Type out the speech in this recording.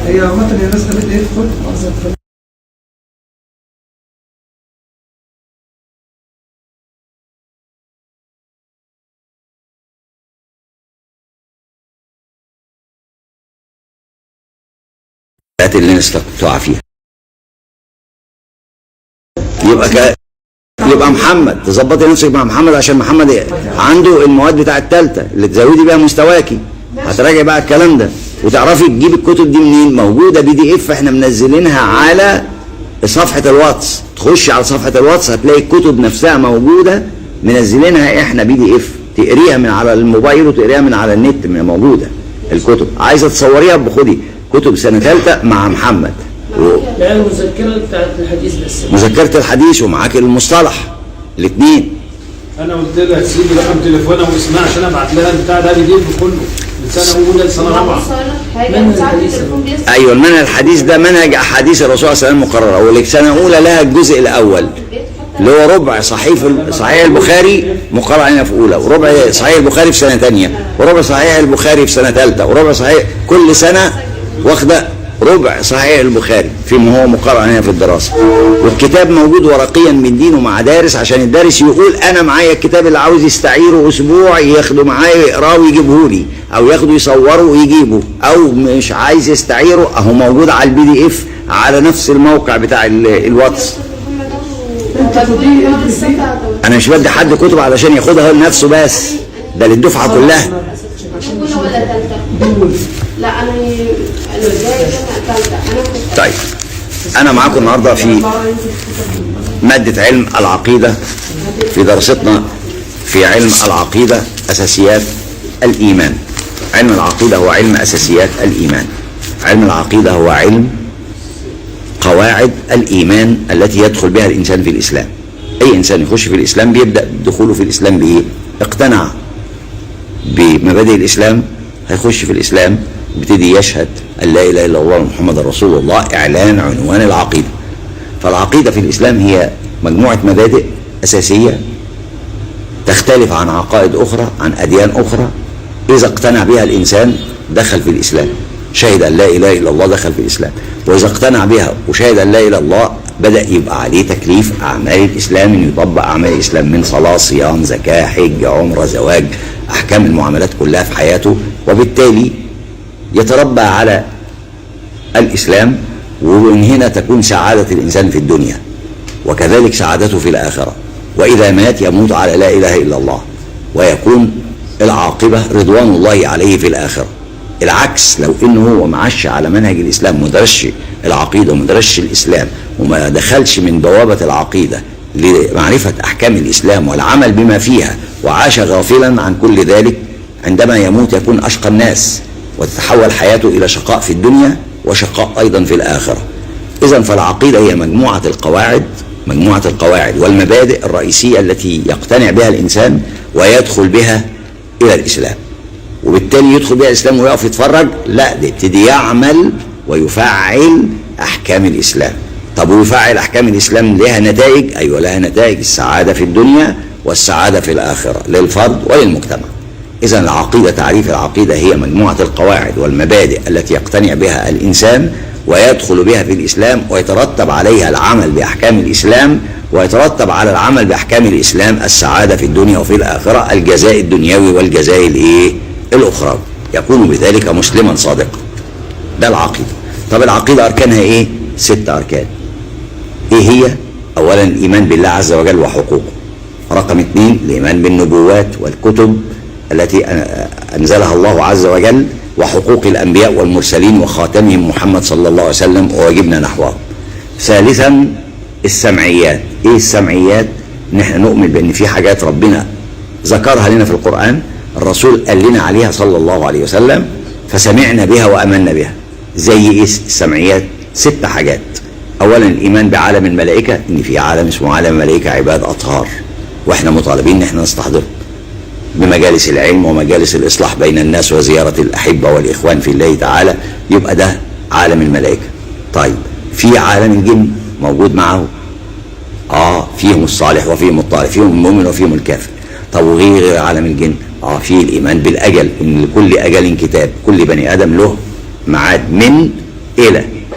هي عامة الناس خلت ايه تدخل اللي الناس تقع فيها. يبقى محمد تظبطي نفسك مع محمد، عشان محمد عنده المواد بتاع الثالثه اللي تزودي بيها مستواكي. هتراجعي بقى الكلام ده وتعرفي تجيبي الكتب دي منين. موجوده PDF احنا منزلينها على صفحه الواتس. تخشي على صفحه الواتس هتلاقي الكتب نفسها موجوده، منزلينها احنا PDF، تقريها من على الموبايل وتقريها من على النت، موجوده الكتب. عايزه تصوريها بخدي كتب سنه ثالثه مع محمد لا المذكره بتاعت الحديث بس، مذكره الحديث ومعاك المصطلح الاثنين. انا قلت لها سيبي رقم تليفونها واسمها عشان ابعت لها البتاع ده بيجيب كله من سنه اولى لسنه رابعه. ايوه المنهج الحديث ده منهج احاديث الرسول صلى الله عليه وسلم مقرره. ولسنه اولى لها الجزء الاول اللي هو ربع صحيح البخاري مقرر علينا في اولى، وربع صحيح البخاري في سنه ثانيه، وربع صحيح البخاري في سنه ثالثه، وربع صحيح كل سنه واخده ربع صحيح البخاري فيما هو مقرر علينا في الدراسه. والكتاب موجود ورقيا من دينه مع دارس، عشان الدارس يقول انا معايا الكتاب اللي عاوز يستعيره اسبوع ياخده معايا يقراه ويجيبه لي، او ياخده يصوره ويجيبه، او مش عايز يستعيره اهو موجود على الPDF على نفس الموقع بتاع الواتس. انا مش بدي حد كتب علشان ياخدها لنفسه بس، ده للدفعه كلها. لا انا طيب انا معاكم النهارده في ماده علم العقيده، في دراستنا في علم العقيده اساسيات الايمان. علم العقيده هو علم اساسيات الايمان. علم العقيده هو علم قواعد الايمان التي يدخل بها الانسان في الاسلام. اي انسان يخش في الاسلام بيبدا دخوله في الاسلام بايه؟ اقتنع بمبادئ الاسلام، هيخش في الاسلام يبتدي يشهد ان لا اله الا الله محمد رسول الله، اعلان عنوان العقيده. فالعقيده في الاسلام هي مجموعه مبادئ اساسيه تختلف عن عقائد اخرى، عن اديان اخرى. اذا اقتنع بها الانسان دخل في الاسلام، شهد ان لا اله الا الله دخل في الاسلام. واذا اقتنع بها وشهد ان لا اله الا الله بدا يبقى عليه تكليف اعمال الاسلام، انه يطبق اعمال الاسلام من صلاه، صيام، زكاه، حج، عمره، زواج، احكام المعاملات كلها في حياته، وبالتالي يتربى على الاسلام. ومن هنا تكون سعاده الانسان في الدنيا وكذلك سعادته في الاخره. واذا مات يموت على لا اله الا الله، ويكون العاقبه رضوان الله عليه في الاخره. العكس لو انه هو معش على منهج الاسلام، مدرسش العقيده ومدرسش الاسلام وما دخلش من بوابه العقيده لمعرفه احكام الاسلام والعمل بما فيها، وعاش غافلا عن كل ذلك، عندما يموت يكون اشقى الناس، وتتحول حياته الى شقاء في الدنيا وشقاء ايضا في الاخره. اذا فالعقيده هي مجموعه القواعد والمبادئ الرئيسيه التي يقتنع بها الانسان ويدخل بها الى الاسلام. وبالتالي يدخل بها الاسلام ويقف يتفرج؟ لا، ده يبتدي يعمل ويفعل احكام الاسلام. طب ويفعل احكام الاسلام لها نتائج؟ ايوه لها نتائج، السعاده في الدنيا والسعاده في الاخره للفرد وللمجتمع. اذا العقيده، تعريف العقيده هي مجموعه القواعد والمبادئ التي يقتنع بها الانسان ويدخل بها في الاسلام، ويترتب عليها العمل باحكام الاسلام، ويترتب على العمل باحكام الاسلام السعاده في الدنيا وفي الاخره، الجزاء الدنيوي والجزاء الاخروي. يكون بذلك مسلما صادقا. ده العقيده. طب العقيده اركانها ايه؟ 6 اركان. ايه هي؟ اولا الايمان بالله عز وجل وحقوقه. رقم 2 الايمان بالنبوات والكتب التي انزلها الله عز وجل، وحقوق الانبياء والمرسلين وخاتمهم محمد صلى الله عليه وسلم وواجبنا نحوه. ثالثا السمعيات. ايه السمعيات؟ نحن نؤمن بان في حاجات ربنا ذكرها لنا في القرآن، الرسول قال لنا عليها صلى الله عليه وسلم، فسمعنا بها وامنا بها. زي ايه السمعيات؟ 6 حاجات. اولا الايمان بعالم الملائكه، ان في عالم اسمه عالم الملائكه عباد اطهار، واحنا مطالبين ان احنا نستحضره بمجالس العلم ومجالس الاصلاح بين الناس وزياره الاحبه والاخوان في الله تعالى. يبقى ده عالم الملائكه. طيب في عالم الجن موجود معه؟ فيهم الصالح وفيهم الطالح، فيهم المؤمن وفيهم الكافر. طب وغير عالم الجن؟ في الايمان بالاجل، ان لكل اجل كتاب، كل بني ادم له ميعاد من إلى